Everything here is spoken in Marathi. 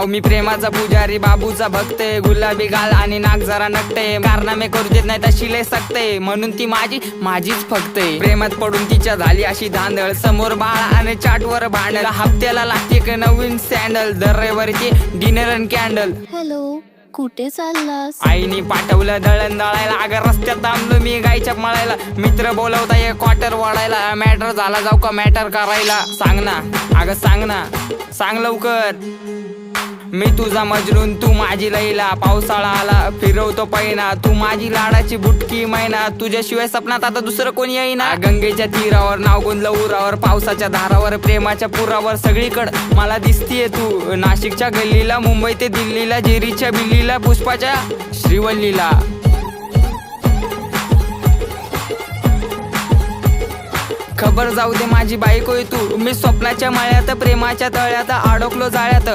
अहो मी प्रेमाचा पुजारी, बाबूचा भक्त आहे, गुलाबी गाल आणि नाक जरा नकटे, कारनामे करू देत नाही तशी लय सकते, म्हणून ती माझीच फक्त आहे. प्रेमात पडून तिच्या झाली अशी धांदळ, समोर बाळा आणि चाटवर भांडल, हप्त्याला लागते एक नवीन सँडल, दर रविवारीची डिनर अँड कॅन्डल. हॅलो, कुठे चाललास? आईने पाठवलं दळण दळायला, अगं रस्त्यात थांबलो मी गायच्या मळायला, मित्र बोलवता ये क्वार्टर वाढायला, मॅटर झाला जाऊ का मॅटर करायला, सांग ना अगं सांग ना, सांग लवकर. मी तुझा मजनून तू माझी लैला, पावसाळा आला फिरवतो पैना, तू माझी लाडाची बुटकी मैना, तुझ्याशिवाय सपनात आता दुसरं कोणी येईना. गंगेच्या तीरावर नाव गोंदलं उरावर, पावसाच्या धारावर प्रेमाच्या पुरावर, सगळीकडं मला दिसतीये तू, नाशिकच्या गल्लीला, मुंबई ते दिल्लीला, जेरीच्या बिल्लीला, पुष्पाच्या श्रीवल्लीला. खबर जाऊ दे माझी बायको आहे तू, मी स्वप्नाच्या मळ्यात प्रेमाच्या तळ्यात अडकलो जाळ्यात.